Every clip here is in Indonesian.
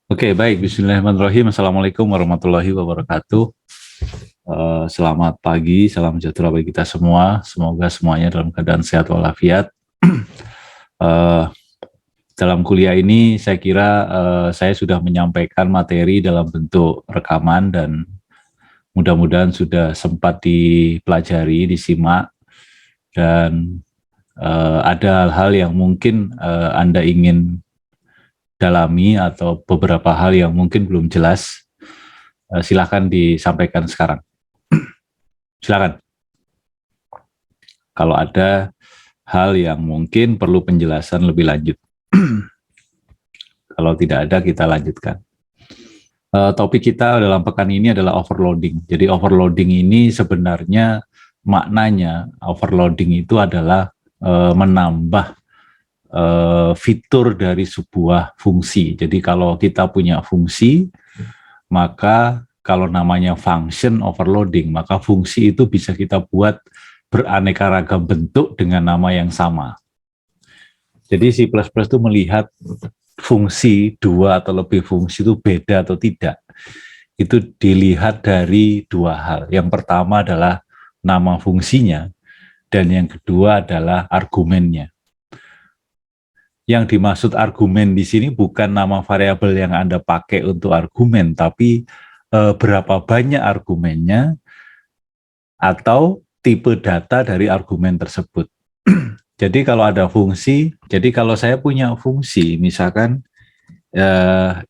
Oke, baik. Bismillahirrahmanirrahim. Assalamualaikum warahmatullahi wabarakatuh. Selamat pagi, salam sejahtera bagi kita semua. Semoga semuanya dalam keadaan sehat walafiat. Eh, dalam kuliah ini, saya kira saya sudah menyampaikan materi dalam bentuk rekaman dan mudah-mudahan sudah sempat dipelajari, disimak, dan ada hal-hal yang mungkin Anda ingin dalami atau beberapa hal yang mungkin belum jelas. Silakan disampaikan sekarang. Silakan. Kalau ada hal yang mungkin perlu penjelasan lebih lanjut. Kalau tidak ada, kita lanjutkan. Topik kita dalam pekan ini adalah overloading. Jadi overloading ini sebenarnya maknanya overloading itu adalah menambah fitur dari sebuah fungsi. Jadi kalau kita punya fungsi, maka kalau namanya function overloading, maka fungsi itu bisa kita buat beraneka ragam bentuk dengan nama yang sama. Jadi C++ itu melihat fungsi dua atau lebih fungsi itu beda atau tidak. Itu dilihat dari dua hal. Yang pertama adalah nama fungsinya, dan yang kedua adalah argumennya. Yang dimaksud argumen di sini bukan nama variabel yang Anda pakai untuk argumen, tapi berapa banyak argumennya atau tipe data dari argumen tersebut. Jadi kalau ada fungsi, jadi kalau saya punya fungsi, misalkan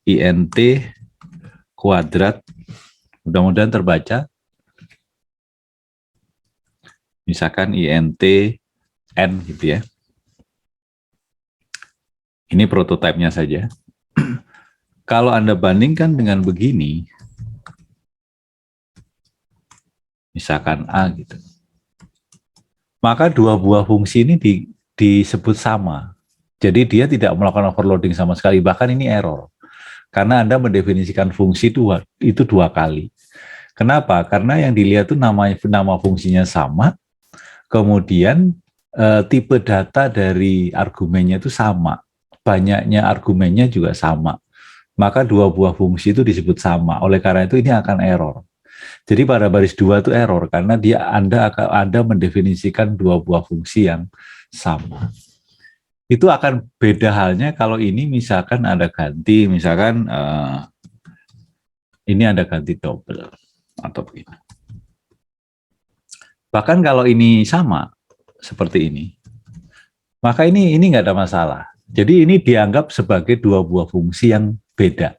int kuadrat, mudah-mudahan terbaca, misalkan int n gitu ya. Ini prototipenya saja. Kalau Anda bandingkan dengan begini, misalkan a gitu, maka dua buah fungsi ini disebut sama. Jadi dia tidak melakukan overloading sama sekali, bahkan ini error. Karena Anda mendefinisikan fungsi itu dua kali. Kenapa? Karena yang dilihat itu nama fungsinya sama, kemudian tipe data dari argumennya itu sama, banyaknya argumennya juga sama. Maka dua buah fungsi itu disebut sama. Oleh karena itu ini akan error. Jadi pada baris 2 itu error karena Anda mendefinisikan dua buah fungsi yang sama. Itu akan beda halnya kalau ini misalkan ada ganti, misalkan ini ada ganti double atau begini. Bahkan kalau ini sama seperti ini, maka ini nggak ada masalah. Jadi ini dianggap sebagai dua buah fungsi yang beda.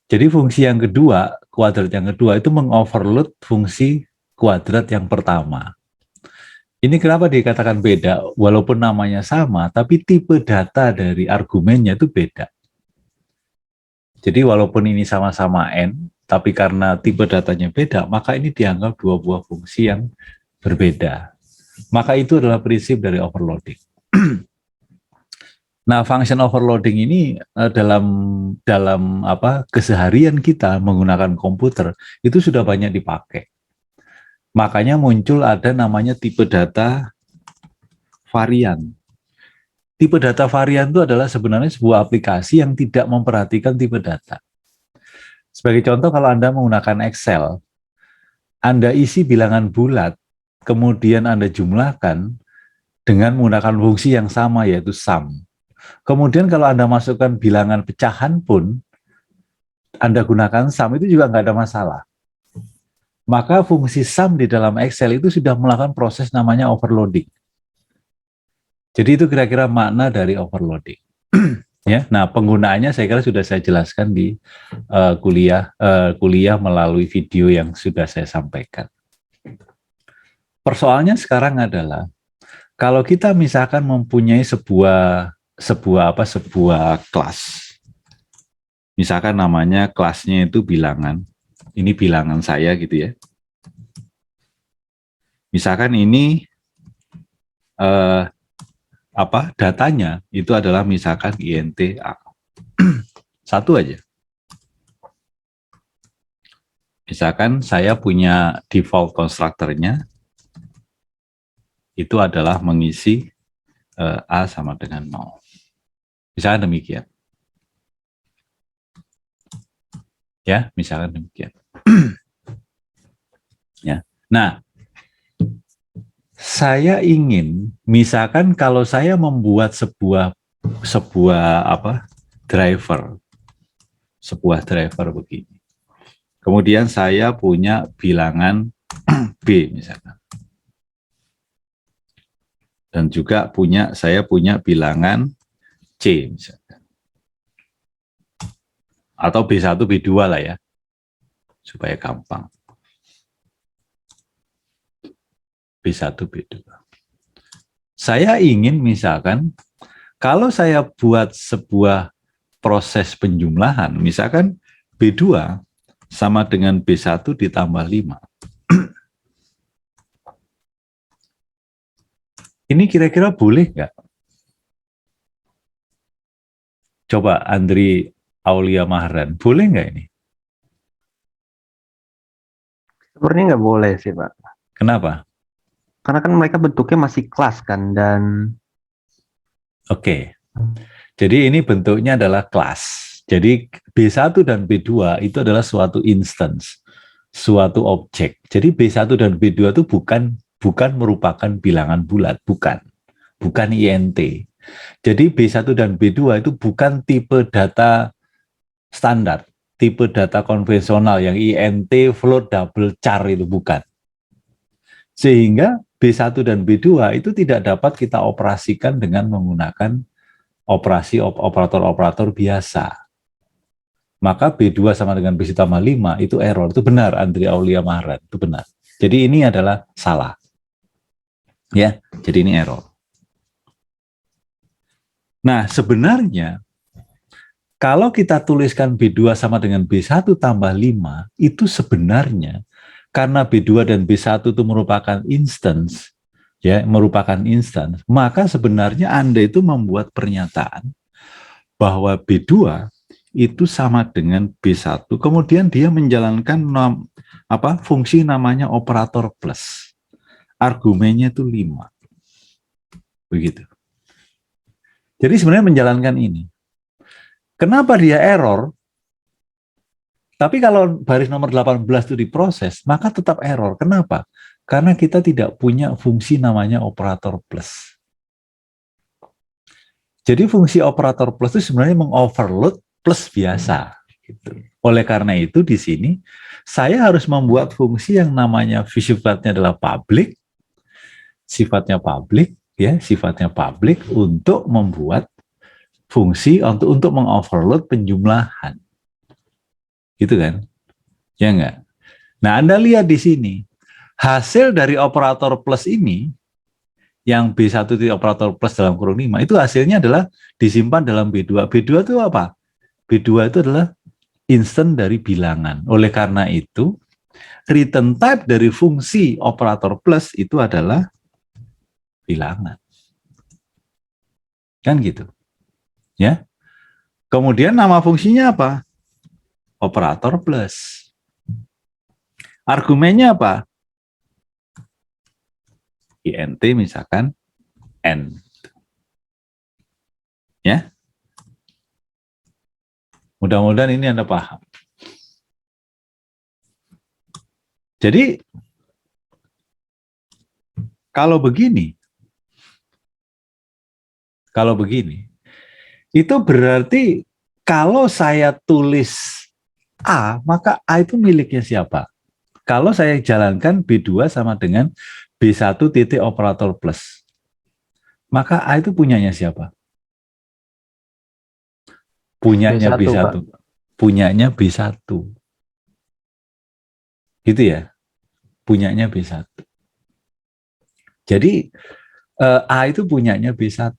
Jadi fungsi yang kedua, kuadrat yang kedua itu mengoverload fungsi kuadrat yang pertama. Ini kenapa dikatakan beda? Walaupun namanya sama, tapi tipe data dari argumennya itu beda. Jadi walaupun ini sama-sama n, tapi karena tipe datanya beda, maka ini dianggap dua buah fungsi yang berbeda. Maka itu adalah prinsip dari overloading. Nah, function overloading ini dalam keseharian kita menggunakan komputer itu sudah banyak dipakai. Makanya muncul ada namanya tipe data varian. Tipe data varian itu adalah sebenarnya sebuah aplikasi yang tidak memperhatikan tipe data. Sebagai contoh, kalau Anda menggunakan Excel, Anda isi bilangan bulat, kemudian Anda jumlahkan dengan menggunakan fungsi yang sama, yaitu sum. Kemudian kalau Anda masukkan bilangan pecahan pun, Anda gunakan sum, itu juga nggak ada masalah. Maka fungsi sum di dalam Excel itu sudah melakukan proses namanya overloading. Jadi itu kira-kira makna dari overloading. Ya, nah penggunaannya saya kira sudah saya jelaskan di kuliah melalui video yang sudah saya sampaikan. Persoalannya sekarang adalah kalau kita misalkan mempunyai sebuah kelas, misalkan namanya kelasnya itu bilangan, ini bilangan saya gitu ya. Misalkan ini datanya itu adalah misalkan int a. Satu aja. Misalkan saya punya default konstruktornya itu adalah mengisi a sama dengan 0. Misalkan demikian. Ya, misalkan demikian. Ya. Nah, saya ingin, misalkan kalau saya membuat sebuah apa driver, sebuah driver begini. Kemudian saya punya bilangan B misalkan. Dan juga saya punya bilangan C misalkan. Atau B1, B2 lah ya, supaya gampang. B1, B2. Saya ingin misalkan, kalau saya buat sebuah proses penjumlahan, misalkan B2 sama dengan B1 ditambah 5. Ini kira-kira boleh nggak? Coba Andri Aulia Mahran, boleh nggak ini? Sebenarnya nggak boleh sih, Pak. Kenapa? Karena kan mereka bentuknya masih kelas kan, dan Oke, jadi ini bentuknya adalah kelas. Jadi B1 dan B2 itu adalah suatu instance, suatu objek. Jadi B1 dan B2 itu bukan merupakan bilangan bulat, bukan INT. Jadi B1 dan B2 itu bukan tipe data standar, tipe data konvensional yang INT, float, double, char itu bukan. Sehingga B1 dan B2 itu tidak dapat kita operasikan dengan menggunakan operator-operator biasa. Maka B2 sama dengan B tambah 5 itu error. Itu benar, Andri Aulia Mahran. Itu benar. Jadi ini adalah salah. Ya, jadi ini error. Nah, sebenarnya kalau kita tuliskan B2 sama dengan B1 tambah 5, itu sebenarnya karena B2 dan B1 itu merupakan instance, ya, maka sebenarnya Anda itu membuat pernyataan bahwa B2 itu sama dengan B1, kemudian dia menjalankan fungsi namanya operator plus. Argumennya itu 5. Begitu. Jadi sebenarnya menjalankan ini. Kenapa dia error? Tapi kalau baris nomor 18 itu diproses, maka tetap error. Kenapa? Karena kita tidak punya fungsi namanya operator plus. Jadi fungsi operator plus itu sebenarnya mengoverload plus biasa. Gitu. Oleh karena itu di sini saya harus membuat fungsi yang namanya sifatnya adalah public, sifatnya public untuk membuat fungsi untuk mengoverload penjumlahan. Gitu kan? Ya enggak? Nah, Anda lihat di sini, hasil dari operator plus ini, yang B1 itu operator plus dalam kurung 5, itu hasilnya adalah disimpan dalam B2. B2 itu apa? B2 itu adalah instant dari bilangan. Oleh karena itu, return type dari fungsi operator plus itu adalah bilangan. Kan gitu. Ya. Kemudian nama fungsinya apa? Operator plus. Argumennya apa? INT misalkan N. Ya. Mudah-mudahan ini Anda paham. Jadi kalau begini, itu berarti kalau saya tulis A, maka A itu miliknya siapa? Kalau saya jalankan B2 sama dengan B1 titik operator plus, maka A itu punyanya siapa? Punyanya B1, Pak. B1. Punyanya B1. Gitu ya? Punyanya B1. Jadi A itu punyanya B1.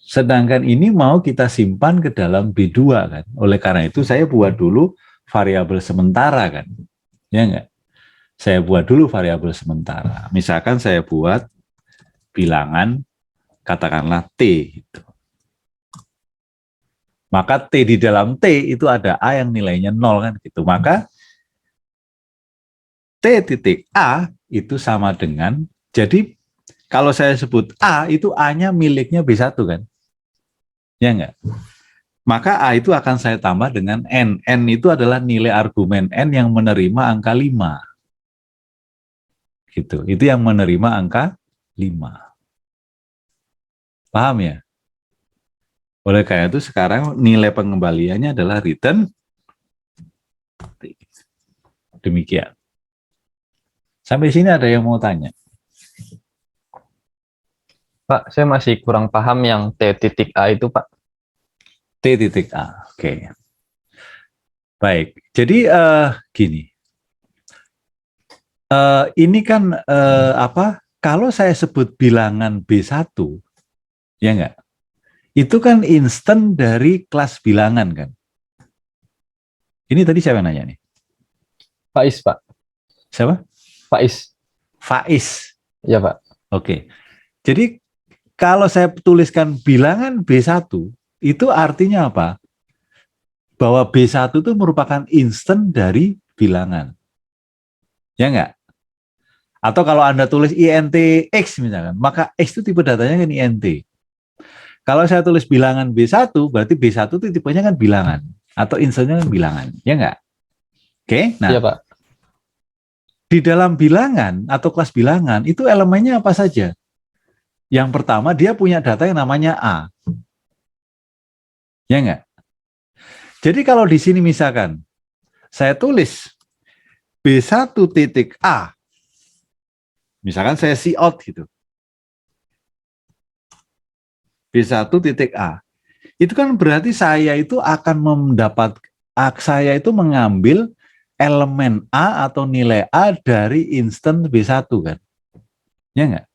Sedangkan ini mau kita simpan ke dalam B2 kan. Oleh karena itu saya buat dulu variabel sementara kan. Ya enggak? Saya buat dulu variabel sementara. Misalkan saya buat bilangan katakanlah T gitu. Maka T di dalam T itu ada A yang nilainya 0 kan gitu. Maka T titik A itu sama dengan, jadi kalau saya sebut A itu A-nya miliknya B1 kan. Ya enggak? Maka A itu akan saya tambah dengan N. N itu adalah nilai argumen N yang menerima angka 5. Gitu. Itu yang menerima angka 5. Paham ya? Oleh karena itu sekarang nilai pengembaliannya adalah return T. Demikian. Sampai sini ada yang mau tanya? Pak, saya masih kurang paham yang T titik A itu, Pak. T titik A. Oke. Baik. Jadi gini. Ini kan apa? Kalau saya sebut bilangan B1, ya enggak? Itu kan instan dari kelas bilangan kan? Ini tadi siapa yang nanya nih? Faiz, Pak. Siapa? Faiz. Faiz. Ya, Pak. Oke. Jadi kalau saya tuliskan bilangan B1, itu artinya apa? Bahwa B1 itu merupakan instan dari bilangan. Ya enggak? Atau kalau Anda tulis int X misalkan, maka X itu tipe datanya kan int. Kalau saya tulis bilangan B1, berarti B1 itu tipenya kan bilangan. Atau instannya kan bilangan. Ya enggak? Oke, nah. Iya, Pak. Di dalam bilangan atau kelas bilangan, itu elemennya apa saja? Yang pertama, dia punya data yang namanya A. Ya enggak? Jadi kalau di sini misalkan, saya tulis B1 titik A, misalkan saya cout gitu. B1 titik A. Itu kan berarti saya itu akan saya itu mengambil elemen A atau nilai A dari instan B1 kan. Ya enggak?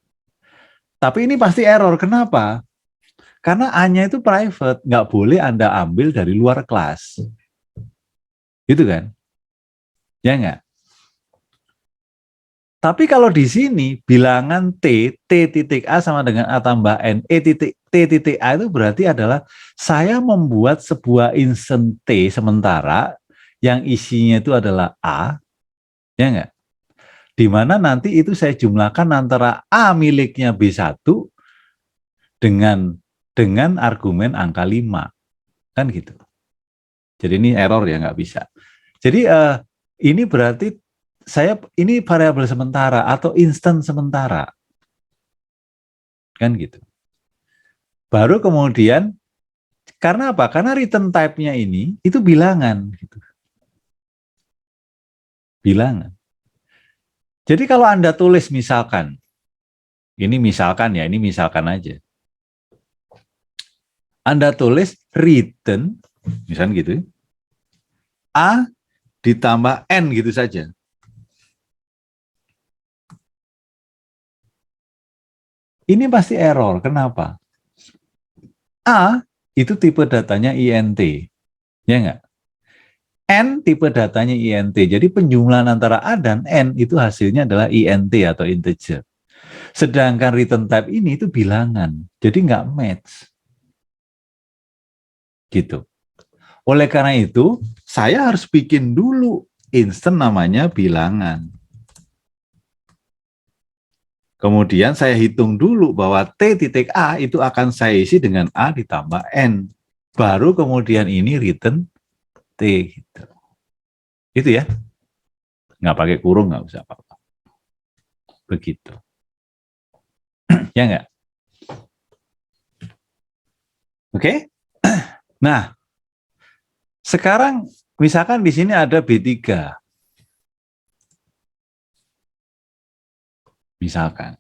Tapi ini pasti error. Kenapa? Karena A-nya itu private, nggak boleh Anda ambil dari luar kelas. Gitu kan? Ya enggak? Tapi kalau di sini bilangan T titik A sama dengan A tambah N, T titik A itu berarti adalah saya membuat sebuah instant T sementara yang isinya itu adalah A, ya enggak? Di mana nanti itu saya jumlahkan antara A miliknya B1 dengan argumen angka 5. Kan gitu. Jadi ini error ya, nggak bisa. Jadi ini berarti ini variabel sementara atau instan sementara. Kan gitu. Baru kemudian, karena apa? Karena return type-nya ini itu bilangan. Gitu. Bilangan. Jadi kalau Anda tulis misalkan, ini misalkan ya, ini misalkan aja. Anda tulis return, misalnya gitu, A ditambah N gitu saja. Ini pasti error. Kenapa? A itu tipe datanya int, ya enggak? N tipe datanya int. Jadi penjumlahan antara A dan N itu hasilnya adalah int atau integer. Sedangkan return type ini itu bilangan, jadi nggak match. Gitu. Oleh karena itu, saya harus bikin dulu instan namanya bilangan. Kemudian saya hitung dulu bahwa T titik A itu akan saya isi dengan A ditambah N. Baru kemudian ini return T. Gitu. Itu ya. Nggak pakai kurung, nggak usah apa-apa. Begitu. Ya nggak? Oke? Nah, sekarang misalkan di sini ada B3. Misalkan.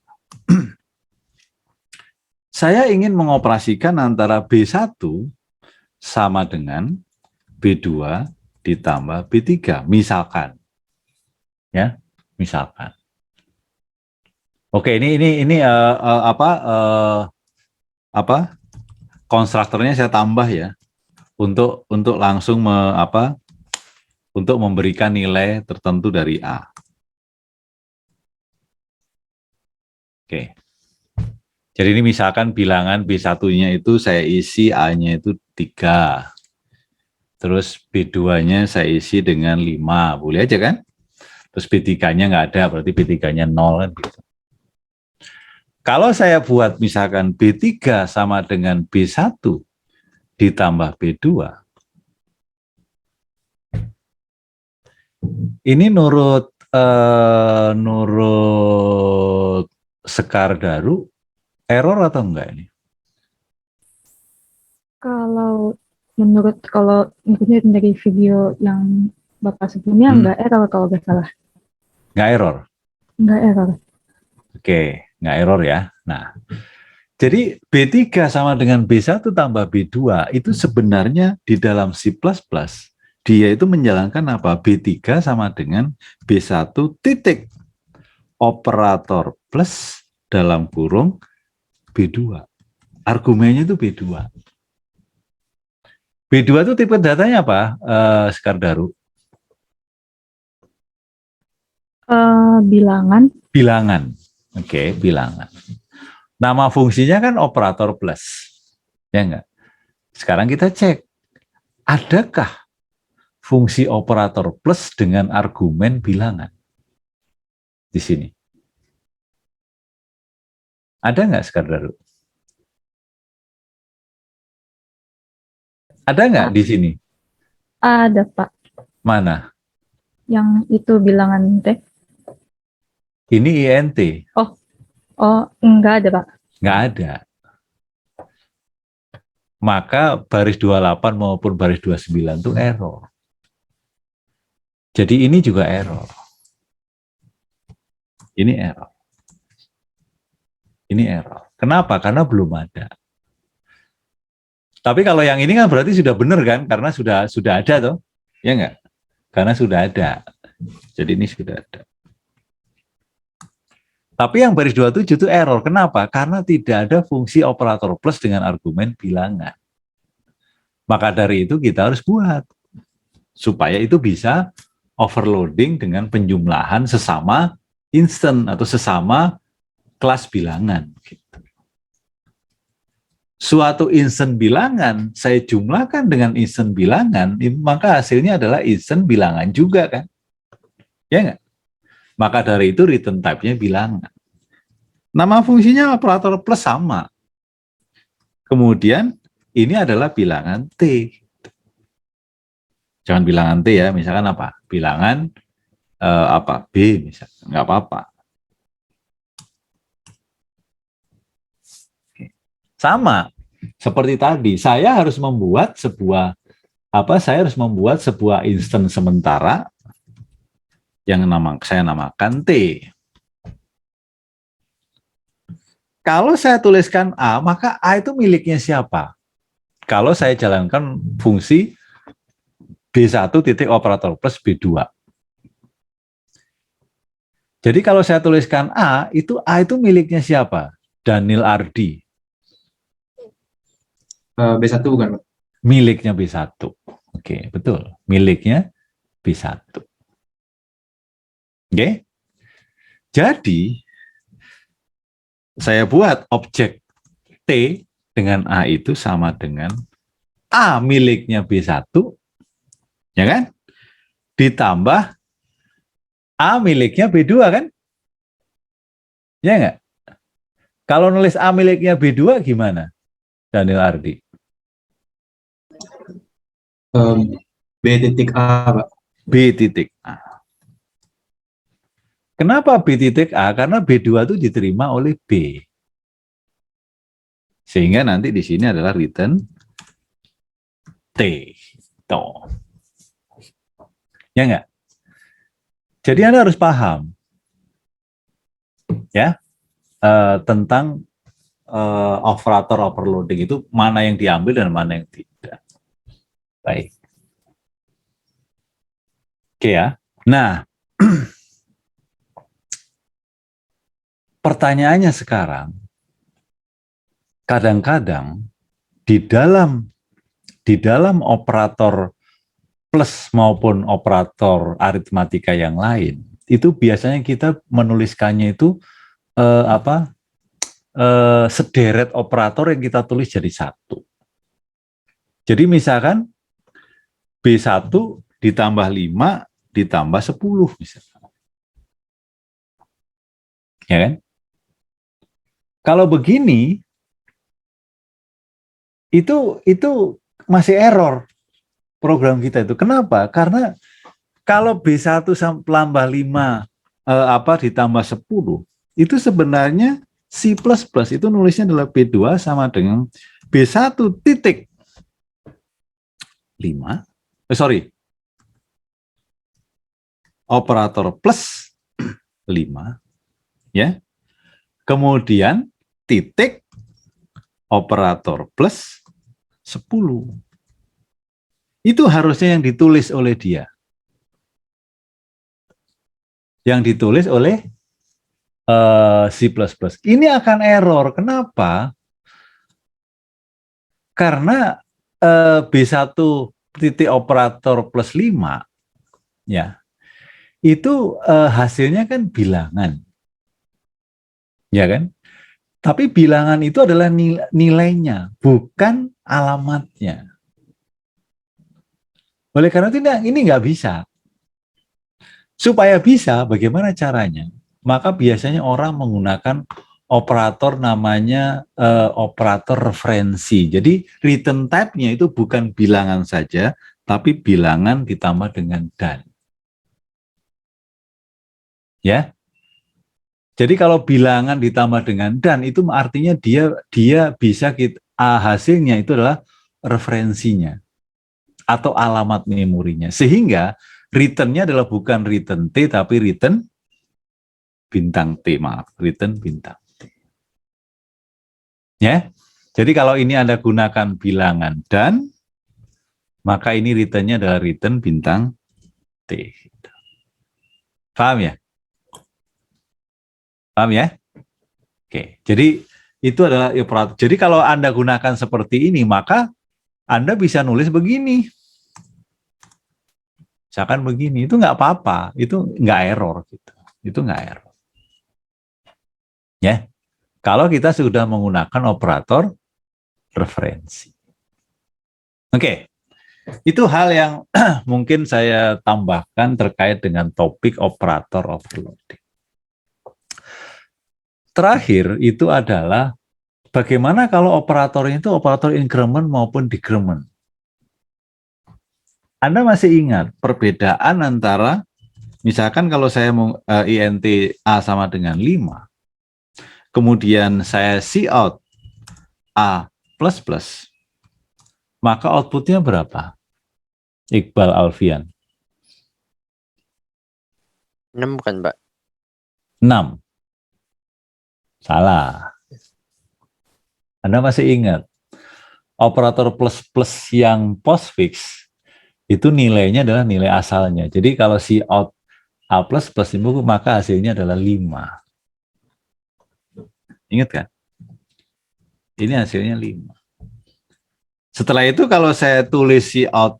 Saya ingin mengoperasikan antara B1 sama dengan B2 ditambah B3. Misalkan. Ya, misalkan. Oke, ini konstruktornya saya tambah ya untuk langsung untuk memberikan nilai tertentu dari A. Oke. Jadi ini misalkan bilangan B1-nya itu saya isi A-nya itu 3. Terus B2-nya saya isi dengan 5. Boleh aja kan? Terus B3-nya nggak ada, berarti B3-nya 0 kan gitu. Kalau saya buat misalkan B3 sama dengan B1 ditambah B2. Ini nurut Sekar Daru error atau enggak ini? Kalau menurutnya dari video yang Bapak sebelumnya nggak error kalau nggak salah. Nggak error? Nggak error. Oke, nggak error ya. Nah, jadi B3 sama dengan B1 tambah B2 itu sebenarnya di dalam C++ dia itu menjalankan apa? B3 sama dengan B1 titik operator plus dalam kurung B2. Argumennya itu B2. B2 itu tipe datanya apa, Sekar Daru? Bilangan. Bilangan. Oke, bilangan. Nama fungsinya kan operator plus. Ya enggak? Sekarang kita cek. Adakah fungsi operator plus dengan argumen bilangan? Di sini. Ada nggak, Sekar Daru? Ada nggak di sini? Ada, Pak. Mana? Yang itu bilangan T. Ini INT. Oh, enggak ada, Pak. Nggak ada. Maka baris 28 maupun baris 29 itu error. Jadi ini juga error. Ini error. Ini error. Kenapa? Karena belum ada. Tapi kalau yang ini kan berarti sudah benar kan? Karena sudah ada toh. Ya enggak? Karena sudah ada. Jadi ini sudah ada. Tapi yang baris 27 itu error. Kenapa? Karena tidak ada fungsi operator plus dengan argumen bilangan. Maka dari itu kita harus buat. Supaya itu bisa overloading dengan penjumlahan sesama instant atau sesama kelas bilangan. Suatu instant bilangan saya jumlahkan dengan instant bilangan, maka hasilnya adalah instant bilangan juga kan? Ya enggak? Maka dari itu return type-nya bilangan. Nama fungsinya operator plus sama. Kemudian ini adalah bilangan T. Jangan bilangan T ya, misalkan apa? Bilangan B misalkan, nggak apa-apa. Sama seperti tadi, saya harus membuat sebuah instan sementara yang saya namakan T. Kalau saya tuliskan A, maka A itu miliknya siapa? Kalau saya jalankan fungsi B1 titik operator plus B2. Jadi kalau saya tuliskan A itu miliknya siapa? Daniel Ardi. B1 bukan, Pak? Miliknya B1. Oke, betul. Miliknya B1. Oke. Jadi saya buat objek T dengan A itu sama dengan A miliknya B1, ya kan? Ditambah A miliknya B2 kan? Ya enggak? Kalau nulis A miliknya B2 gimana? Daniel Ardi. B titik A, Pak. B titik A. Kenapa B titik A? Karena B2 itu diterima oleh B. Sehingga nanti di sini adalah return T. Tuh. Ya enggak? Jadi Anda harus paham ya tentang operator overloading itu mana yang diambil dan mana yang tidak. Baik. Oke ya. Nah, pertanyaannya sekarang, kadang-kadang di dalam operator plus maupun operator aritmatika yang lain, itu biasanya kita menuliskannya itu sederet operator yang kita tulis jadi satu. Jadi misalkan B1 ditambah 5 ditambah 10 misalkan. Ya kan? Kalau begini itu masih error program kita itu. Kenapa? Karena kalau B1 tambah 5 ditambah 10 itu sebenarnya C++ itu nulisnya adalah B2 sama dengan B1 titik 5. Operator plus 5 ya. Kemudian titik operator plus 10. Itu harusnya yang ditulis oleh dia. Yang ditulis oleh C++. Ini akan error. Kenapa? Karena B1 titik operator plus 5 ya, itu hasilnya kan bilangan. Ya kan? Tapi bilangan itu adalah nilainya, bukan alamatnya. Oleh karena itu ini nggak bisa. Supaya bisa, bagaimana caranya? Maka biasanya orang menggunakan operator namanya operator referensi. Jadi return type-nya itu bukan bilangan saja, tapi bilangan ditambah dengan dan. Ya. Jadi kalau bilangan ditambah dengan dan itu artinya dia bisa hasilnya itu adalah referensinya atau alamat memorinya. Sehingga return-nya adalah bukan return T tapi return bintang T, return bintang T. Ya. Jadi kalau ini Anda gunakan bilangan dan, maka ini return-nya adalah return bintang T. Paham ya? Paham ya? Oke. Jadi itu adalah operator. Jadi kalau Anda gunakan seperti ini, maka Anda bisa nulis begini. Misalkan begini, itu nggak apa-apa, itu nggak error gitu. Itu nggak error. Ya. Kalau kita sudah menggunakan operator referensi. Oke. Itu hal yang mungkin saya tambahkan terkait dengan topik operator overloading. Terakhir itu adalah bagaimana kalau operatornya itu operator increment maupun decrement. Anda masih ingat perbedaan antara, misalkan kalau saya mau int A sama dengan 5, kemudian saya cout A++, maka outputnya berapa? Iqbal Alfian. 6 bukan, Mbak? 6. Salah. Anda masih ingat operator plus-plus yang postfix itu nilainya adalah nilai asalnya. Jadi kalau cout A++ itu maka hasilnya adalah 5. Ingat kan? Ini hasilnya 5. Setelah itu kalau saya tulis cout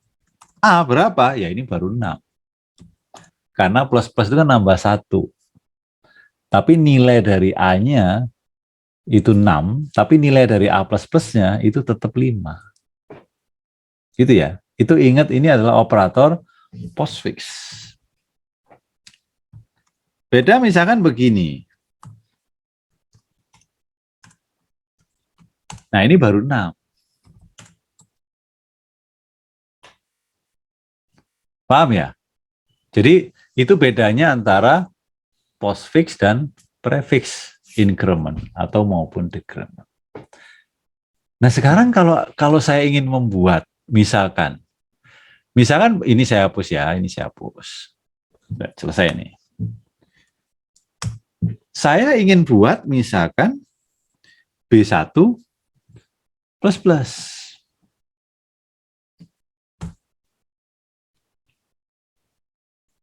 A berapa? Ya ini baru 6. Karena plus-plus itu kan nambah 1. Tapi nilai dari A-nya itu 6, tapi nilai dari A++ ++-nya itu tetap 5. Gitu ya. Itu ingat ini adalah operator postfix. Beda misalkan begini. Nah, ini baru 6. Paham ya? Jadi itu bedanya antara postfix dan prefix increment atau maupun decrement. Nah, sekarang kalau saya ingin membuat misalkan ini saya hapus ya, ini saya hapus. Sudah selesai nih. Saya ingin buat misalkan B1 plus plus.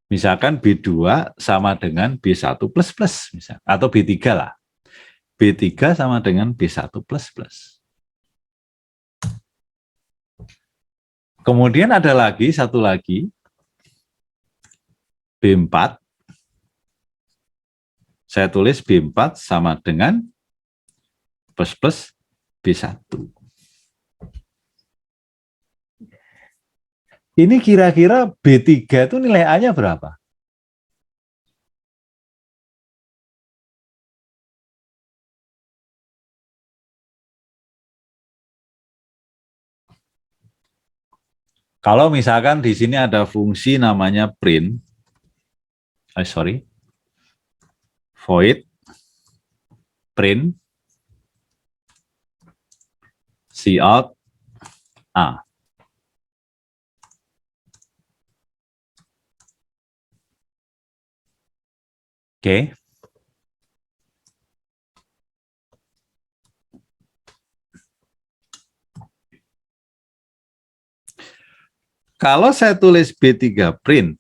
Misalkan B2 sama dengan B1 plus plus, misal, atau B3 lah. B3 sama dengan B1 plus plus. Kemudian ada lagi, satu lagi, B4. Saya tulis B4 sama dengan plus plus B1. Ini kira-kira B3 itu nilai A-nya berapa? Kalau misalkan di sini ada fungsi namanya print, void print cout A. Oke. Kalau saya tulis B3 print,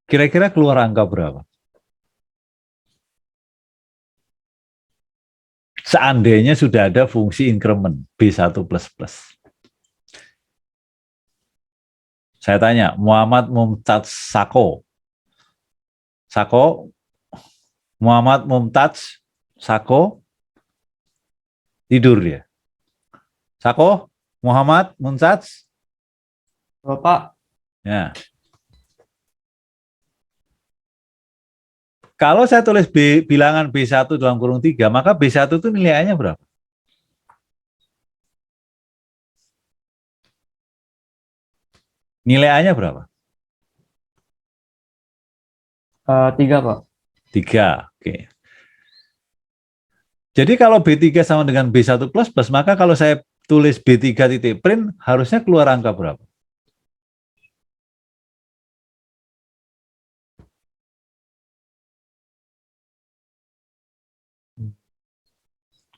kira-kira keluar angka berapa? Seandainya sudah ada fungsi increment B1++. Saya tanya, Muhammad Mumtaz Sako. Muhammad Mumtaz Sako, tidur dia. Sako, Muhammad Mumtaz. Bapak, Ya. Kalau saya tulis bilangan B1 dalam kurung 3, maka B1 itu nilai A-nya berapa? Nilai A-nya berapa? 3 Pak. 3. Oke. Jadi kalau B3 sama dengan B1++, maka kalau saya tulis B3 titik print, harusnya keluar angka berapa?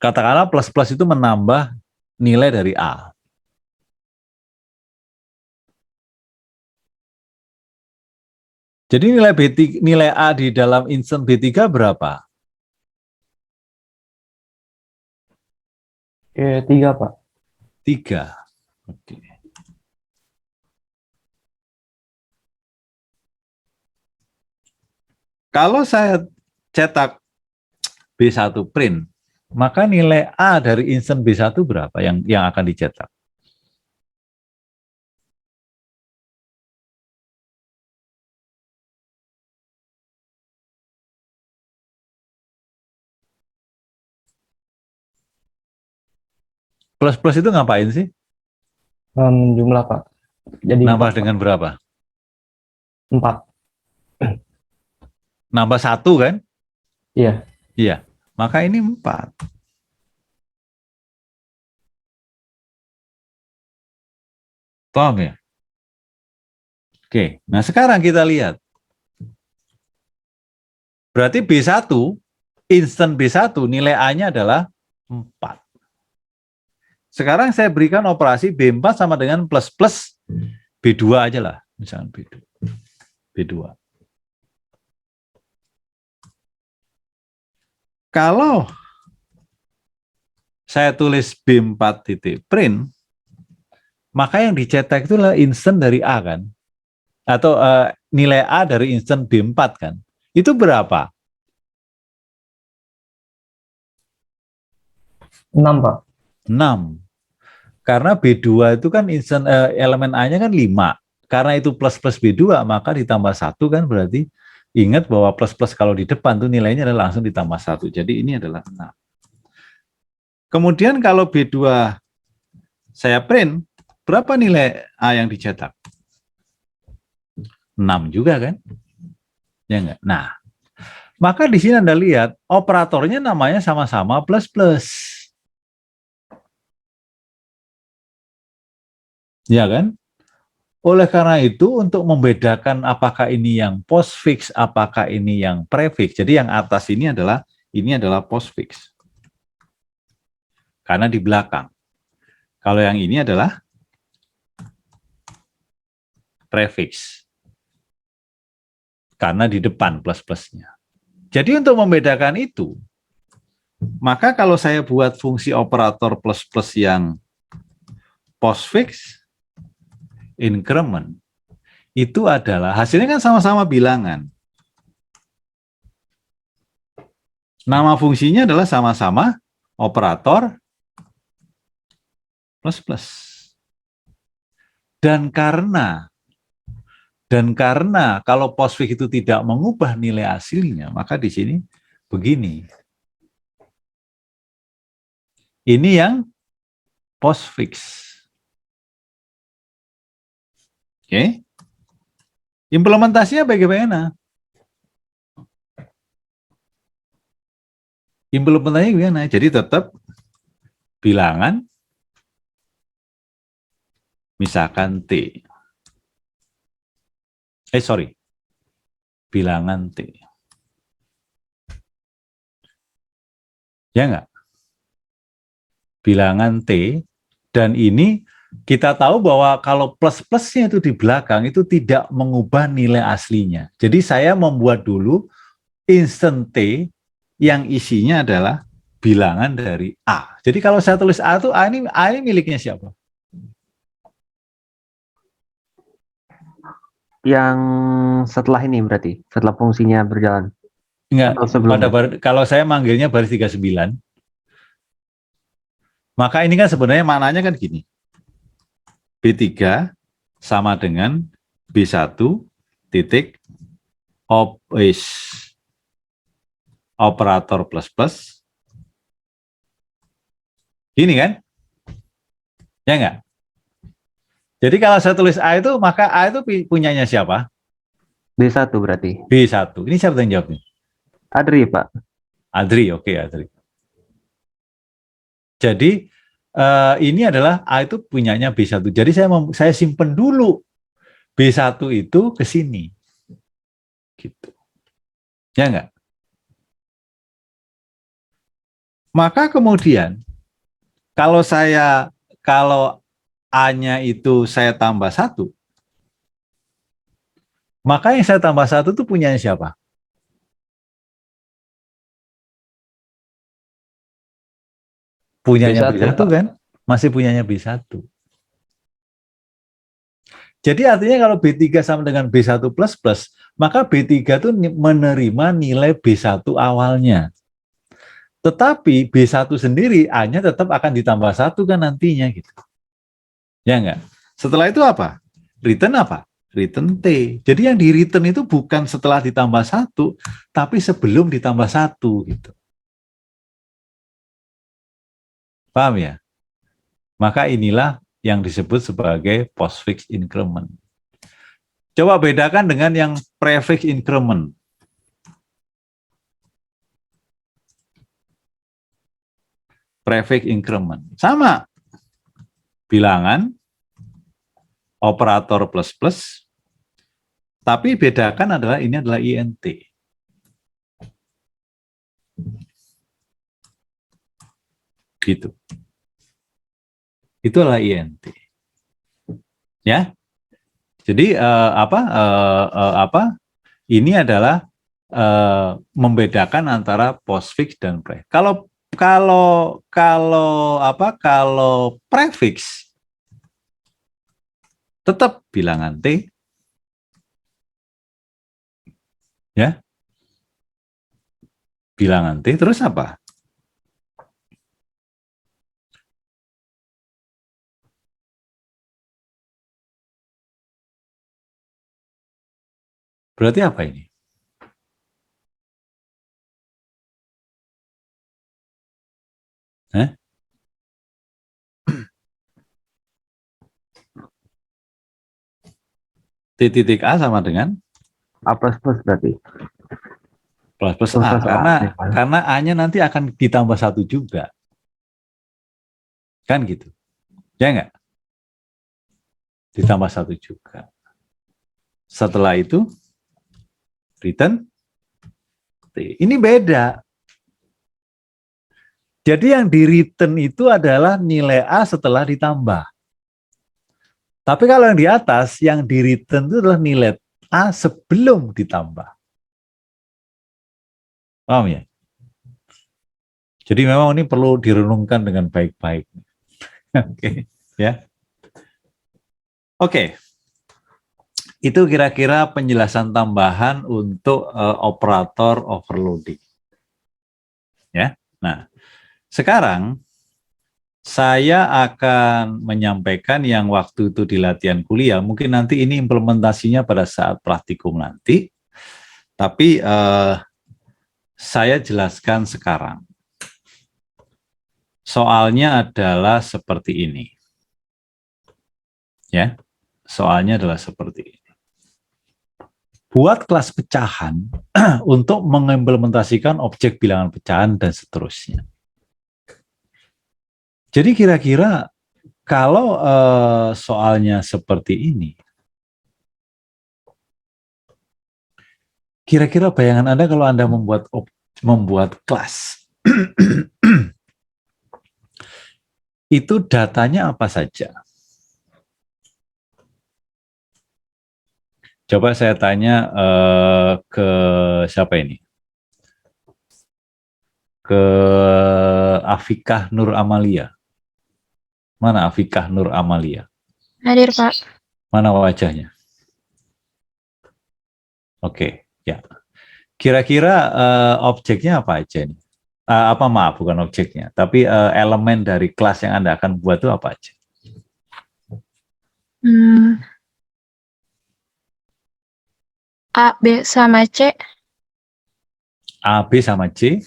Katakanlah plus-plus itu menambah nilai dari A. Jadi nilai A di dalam instant B3 berapa? 3 Pak. 3. Oke. Kalau saya cetak B1 print, maka nilai A dari instant B1 berapa yang akan dicetak? Plus-plus itu ngapain sih? Jumlah Pak. Jadi Nambah 4, dengan berapa? 4. Nambah 1 kan? Iya. Iya. Maka ini 4. Paham ya? Oke. Nah sekarang kita lihat. Berarti B1, instant B1 nilai A-nya adalah 4. Sekarang saya berikan operasi B4 sama dengan plus-plus B2 aja lah. Misalnya B2. Kalau saya tulis B4 titik print, maka yang dicetak itulah instant dari A kan? Atau nilai A dari instant B4 kan? Itu berapa? 6 Pak. 6. Karena B2 itu kan instant, elemen A-nya kan 5. Karena itu plus-plus B2, maka ditambah 1 kan berarti ingat bahwa plus-plus kalau di depan tuh nilainya adalah langsung ditambah 1. Jadi ini adalah 6. Kemudian kalau B2 saya print, berapa nilai A yang dicetak? 6 juga kan? Ya enggak? Nah, maka di sini Anda lihat operatornya namanya sama-sama plus-plus. Ya kan? Oleh karena itu untuk membedakan apakah ini yang postfix, apakah ini yang prefix. Jadi yang atas ini adalah postfix. Karena di belakang. Kalau yang ini adalah prefix. Karena di depan plus-plusnya. Jadi untuk membedakan itu, maka kalau saya buat fungsi operator plus-plus yang postfix, increment, itu adalah hasilnya kan sama-sama bilangan. Nama fungsinya adalah sama-sama operator plus-plus. Dan karena kalau postfix itu tidak mengubah nilai hasilnya, maka di sini begini. Ini yang postfix. Oke. Implementasinya bagaimana? Implementasinya gimana? Jadi tetap bilangan, misalkan T. Bilangan T. Ya enggak? Bilangan T, dan ini kita tahu bahwa kalau plus-plusnya itu di belakang itu tidak mengubah nilai aslinya. Jadi saya membuat dulu instant T yang isinya adalah bilangan dari A. Jadi kalau saya tulis A itu A ini miliknya siapa? Yang setelah ini berarti, setelah fungsinya berjalan. Enggak, Atau sebelumnya? kalau saya manggilnya baris 39, maka ini kan sebenarnya maknanya kan gini. B3 sama dengan B1 titik operator plus plus. Gini kan? Ya enggak? Jadi kalau saya tulis A itu, maka A itu punyanya siapa? B1 berarti. B1. Ini siapa yang jawabnya? Adri, Pak. Adri, oke Adri. Jadi ini adalah A itu punyanya B1. Jadi saya simpen dulu B1 itu ke sini. Gitu. Ya enggak? Maka kemudian kalau A-nya itu saya tambah 1, maka yang saya tambah 1 itu punyanya siapa? Punyanya B1, B1 kan? Masih punyanya B1. Jadi artinya kalau B3 sama dengan B1 plus plus, maka B3 itu menerima nilai B1 awalnya. Tetapi B1 sendiri A-nya tetap akan ditambah 1 kan nantinya gitu. Ya enggak? Setelah itu apa? Return apa? Return T. Jadi yang di return itu bukan setelah ditambah 1, tapi sebelum ditambah 1 gitu. Paham ya? Maka inilah yang disebut sebagai postfix increment. Coba bedakan dengan yang prefix increment. Prefix increment. Sama. Bilangan, operator plus plus, tapi bedakan adalah ini adalah INT. Gitu. Itu adalah INT. Ya. Jadi ini adalah membedakan antara postfix dan prefix. Kalau prefix tetap bilangan T. Ya. Bilangan T terus apa? Berarti apa ini? T titik A sama dengan A plus plus berarti. plus plus Plus A, plus A. karena A-nya nanti akan ditambah 1 juga. Kan gitu. Ya enggak? Ditambah 1 juga. Setelah itu return T. Ini beda. Jadi yang di return itu adalah nilai A setelah ditambah. Tapi kalau yang di atas, yang di return itu adalah nilai A sebelum ditambah. Paham ya? Jadi memang ini perlu direnungkan dengan baik-baik. Oke, ya. Oke. Itu kira-kira penjelasan tambahan untuk operator overloading. Ya. Nah, sekarang saya akan menyampaikan yang waktu itu di latihan kuliah. Mungkin nanti ini implementasinya pada saat praktikum nanti. Tapi saya jelaskan sekarang. Soalnya adalah seperti ini. Ya. soalnya adalah seperti ini. Buat kelas pecahan untuk mengimplementasikan objek bilangan pecahan dan seterusnya. Jadi kira-kira kalau soalnya seperti ini, kira-kira bayangan Anda kalau Anda membuat kelas, itu datanya apa saja? Coba saya tanya ke siapa ini? Ke Afikah Nur Amalia. Mana Afikah Nur Amalia? Hadir, Pak. Mana wajahnya? Oke, ya. Kira-kira objeknya apa aja nih? Maaf, bukan objeknya, tapi elemen dari kelas yang Anda akan buat itu apa aja? A, B, sama C. A, B, sama C.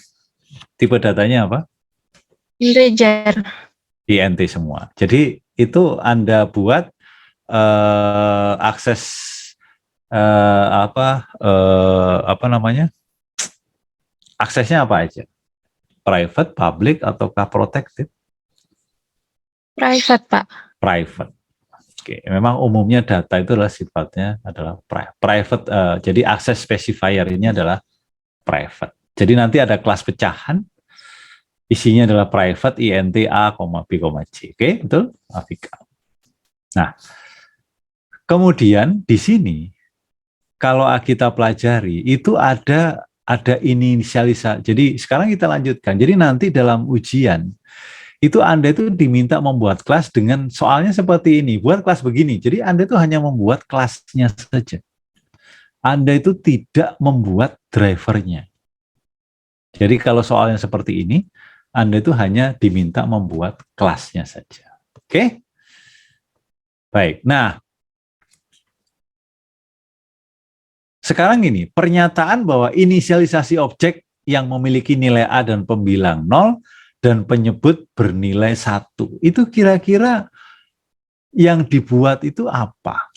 Tipe datanya apa? Integer. INT semua. Jadi itu Anda buat akses apa namanya? Aksesnya apa aja? Private, public, ataukah protected? Private, Pak. Private. Oke, memang umumnya data itu adalah sifatnya adalah private. Jadi akses specifier ini adalah private. Jadi nanti ada kelas pecahan, isinya adalah private int a, b, c. Oke, betul? Afika. Nah, kemudian di sini kalau kita pelajari itu ada inisialisasi. Jadi sekarang kita lanjutkan. Jadi nanti dalam ujian itu Anda itu diminta membuat kelas dengan soalnya seperti ini. Buat kelas begini. Jadi Anda itu hanya membuat kelasnya saja. Anda itu tidak membuat drivernya. Jadi kalau soalnya seperti ini, Anda itu hanya diminta membuat kelasnya saja. Oke? Baik. Nah, sekarang ini, pernyataan bahwa inisialisasi objek yang memiliki nilai A dan pembilang 0 dan penyebut bernilai 1. Itu kira-kira yang dibuat itu apa?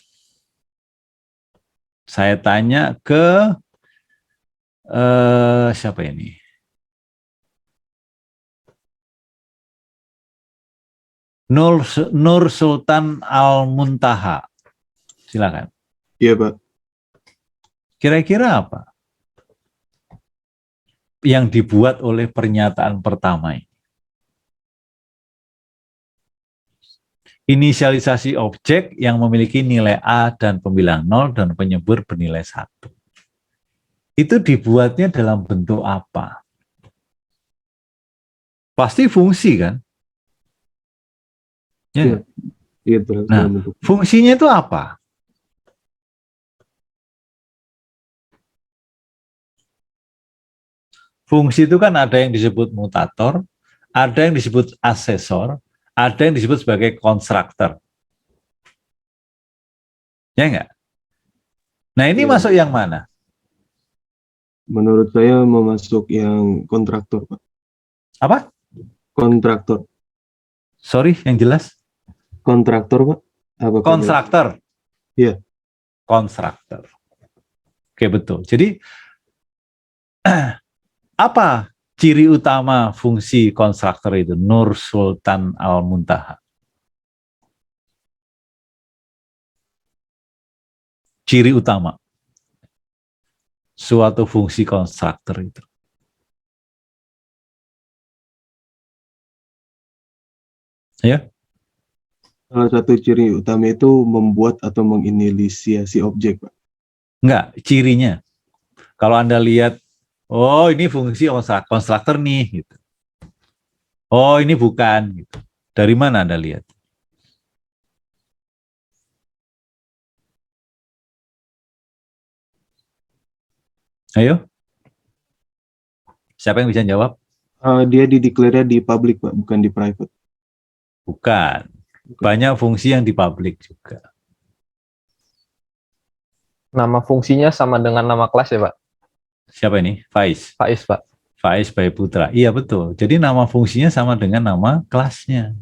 Saya tanya ke siapa ini? Nur Sultan Al-Muntaha. Silakan. Iya, Pak. Kira-kira apa yang dibuat oleh pernyataan pertama ini? Inisialisasi objek yang memiliki nilai A dan pembilang 0 dan penyebut bernilai 1. Itu dibuatnya dalam bentuk apa? Pasti fungsi kan? Ya. Iya, Nah, fungsinya itu apa? Fungsi itu kan ada yang disebut mutator, ada yang disebut asesor, ada yang disebut sebagai konstruktor. Ya enggak? Nah, ini Ya. masuk yang mana? Menurut saya memasuk yang kontraktor, Pak. Apa? Kontraktor. Sorry, yang jelas. Kontraktor, Pak. Apa? Konstruktor. Iya. Konstruktor. Oke, betul. Jadi, apa ciri utama fungsi konstruktor itu? Nur Sultan Al-Muntaha. Ciri utama suatu fungsi konstruktor itu. Ya. Salah satu ciri utama itu membuat atau menginisiasi objek, Pak. Enggak, cirinya. Kalau Anda lihat, oh ini fungsi konstruktor nih, gitu. Oh ini bukan, gitu. Dari mana Anda lihat? Ayo. Siapa yang bisa jawab? Dia dideklarasi di public, Pak, bukan di private. Bukan. Banyak fungsi yang di public juga. Nama fungsinya sama dengan nama kelas ya, Pak? Siapa ini? Faiz. Faiz, Pak. Faiz Bayi Putra. Iya betul. Jadi nama fungsinya sama dengan nama kelasnya.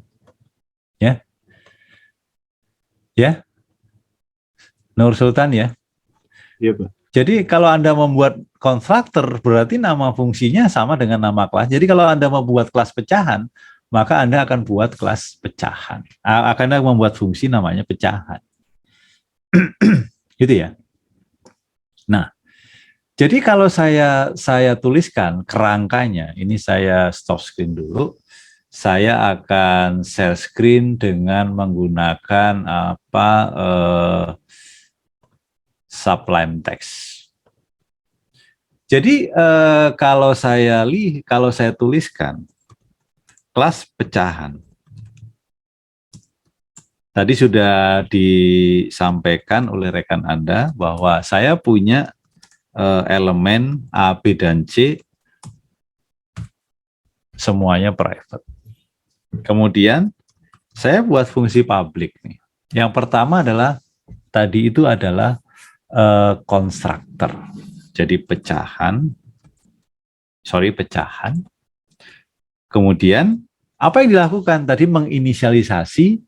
Ya. Ya. Nur Sultan ya. Iya, Pak. Jadi kalau Anda membuat konstruktor berarti nama fungsinya sama dengan nama kelas. Jadi kalau Anda membuat kelas pecahan, maka Anda akan buat kelas pecahan. Akan membuat fungsi namanya pecahan. Gitu ya. Nah, jadi kalau saya tuliskan kerangkanya, ini saya stop screen dulu. Saya akan share screen dengan menggunakan Sublime Text. Jadi kalau saya tuliskan kelas pecahan, tadi sudah disampaikan oleh rekan Anda bahwa saya punya elemen A, B, dan C semuanya private. Kemudian saya buat fungsi public nih. Yang pertama adalah tadi itu adalah konstruktor. Jadi pecahan. Kemudian apa yang dilakukan tadi menginisialisasi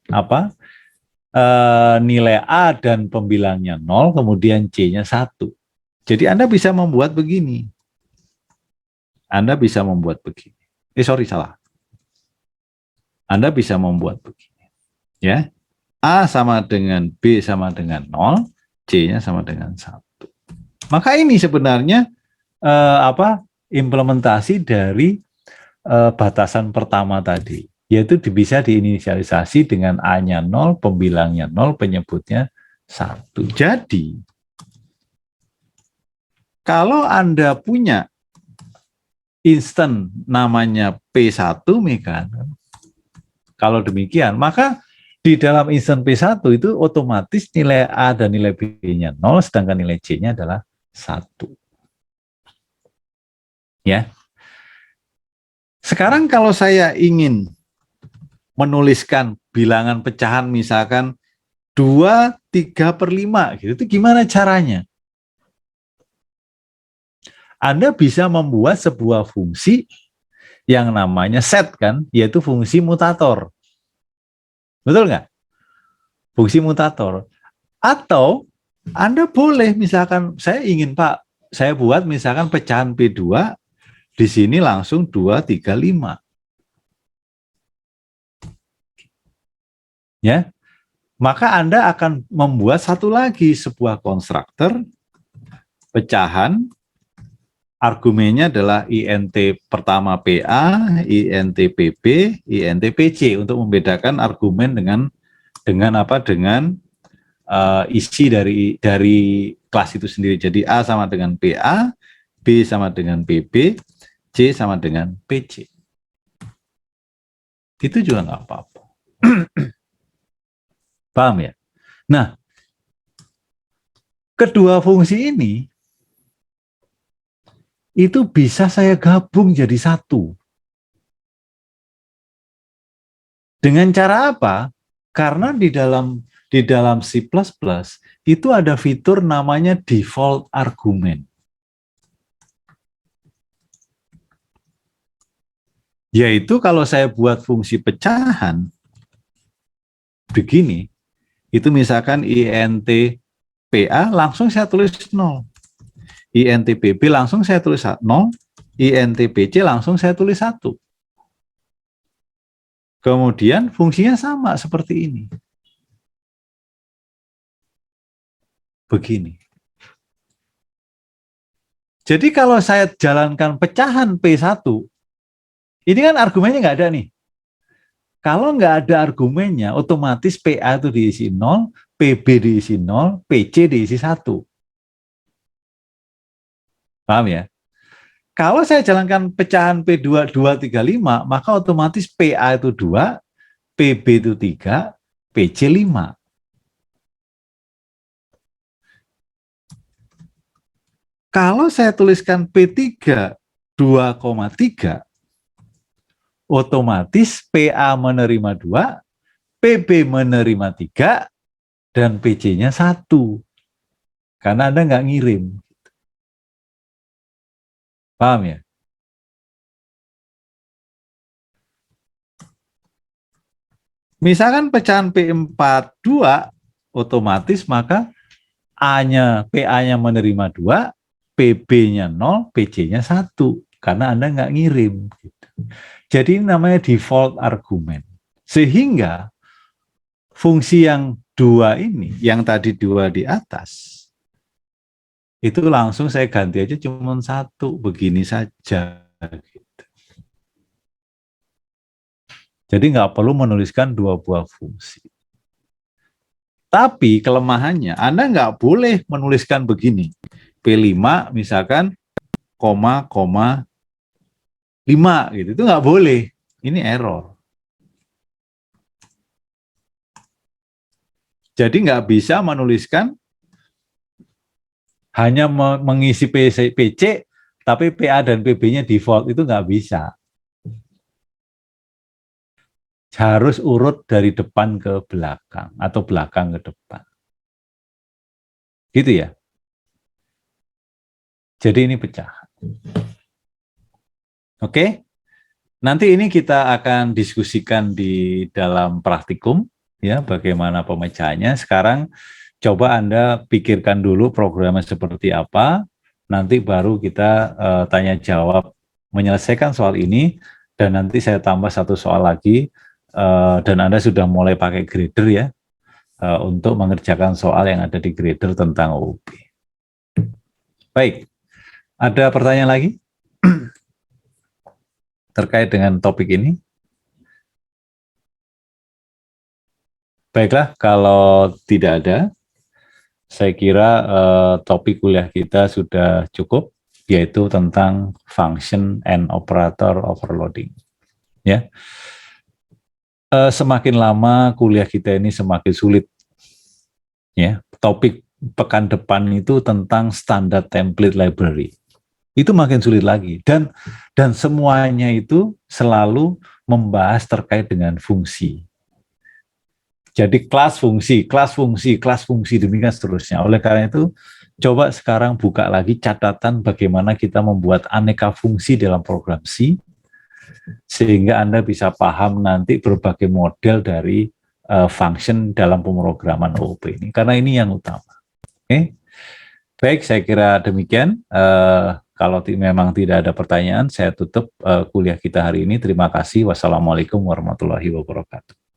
nilai A dan pembilangnya 0, kemudian C-nya 1. Jadi Anda bisa membuat begini. Anda bisa membuat begini. Salah. Anda bisa membuat begini. Ya. A sama dengan B sama dengan 0, C-nya sama dengan 1. Maka ini sebenarnya implementasi dari batasan pertama tadi, yaitu bisa diinisialisasi dengan A-nya 0, pembilangnya 0, penyebutnya 1. Jadi kalau Anda punya instan namanya P1, kalau demikian, maka di dalam instan P1 itu otomatis nilai A dan nilai B-nya 0, sedangkan nilai C-nya adalah 1. Ya. Sekarang kalau saya ingin menuliskan bilangan pecahan misalkan 2/3/5 gitu, itu gimana caranya? Anda bisa membuat sebuah fungsi yang namanya set kan, yaitu fungsi mutator. Betul nggak? Fungsi mutator. Atau Anda boleh misalkan saya ingin Pak, saya buat misalkan pecahan P2 di sini langsung 2/3/5. Ya. Maka Anda akan membuat satu lagi sebuah konstruktor pecahan, argumennya adalah int pertama PA, int PB, int PC untuk membedakan argumen dengan isi dari kelas itu sendiri. Jadi A sama dengan PA, B sama dengan PB, C sama dengan PC. Itu juga nggak apa-apa. Paham ya? Nah, kedua fungsi ini itu bisa saya gabung jadi satu. Dengan cara apa? Karena di dalam C++ itu ada fitur namanya default argument. Yaitu kalau saya buat fungsi pecahan begini, itu misalkan int PA langsung saya tulis 0. int PB langsung saya tulis 0, int PC langsung saya tulis 1. Kemudian fungsinya sama seperti ini. Begini. Jadi kalau saya jalankan pecahan P1, ini kan argumennya nggak ada nih. Kalau nggak ada argumennya, otomatis PA itu diisi 0, PB diisi 0, PC diisi 1. Paham ya? Kalau saya jalankan pecahan P2 2/3/5, maka otomatis PA itu 2, PB itu 3, PC 5. Kalau saya tuliskan P3 2,3, otomatis PA menerima 2, PB menerima 3, dan PC-nya 1. Karena Anda nggak ngirim. Paham ya? Misalkan pecahan P4 2, otomatis maka PA-nya menerima 2, PB-nya 0, PJ-nya 1 karena Anda nggak ngirim. Gitu. Jadi ini namanya default argument. Sehingga fungsi yang 2 ini, yang tadi 2 di atas, itu langsung saya ganti aja cuma 1, begini saja. Gitu. Jadi nggak perlu menuliskan 2 buah fungsi. Tapi kelemahannya, Anda nggak boleh menuliskan begini. P5 misalkan, koma 5 gitu. Itu nggak boleh. Ini error. Jadi nggak bisa menuliskan hanya mengisi PC, tapi PA dan PB-nya default. Itu nggak bisa. Harus urut dari depan ke belakang atau belakang ke depan. Gitu ya. Jadi ini pecahan. Oke. Nanti ini kita akan diskusikan di dalam praktikum ya, bagaimana pemecahannya. Sekarang coba Anda pikirkan dulu programnya seperti apa. Nanti baru kita tanya jawab menyelesaikan soal ini, dan nanti saya tambah 1 soal lagi. Dan Anda sudah mulai pakai grader ya, untuk mengerjakan soal yang ada di grader tentang OOP. Baik, ada pertanyaan lagi terkait dengan topik ini? Baiklah, kalau tidak ada, saya kira topik kuliah kita sudah cukup, yaitu tentang function and operator overloading. Ya. Semakin lama kuliah kita ini semakin sulit. Ya, topik pekan depan itu tentang standar template library. Itu makin sulit lagi, dan semuanya itu selalu membahas terkait dengan fungsi. Jadi kelas fungsi, demikian seterusnya. Oleh karena itu, coba sekarang buka lagi catatan bagaimana kita membuat aneka fungsi dalam program C, sehingga Anda bisa paham nanti berbagai model dari function dalam pemrograman OOP ini, karena ini yang utama. Oke. Baik, saya kira demikian. Kalau memang tidak ada pertanyaan, saya tutup kuliah kita hari ini. Terima kasih. Wassalamualaikum warahmatullahi wabarakatuh.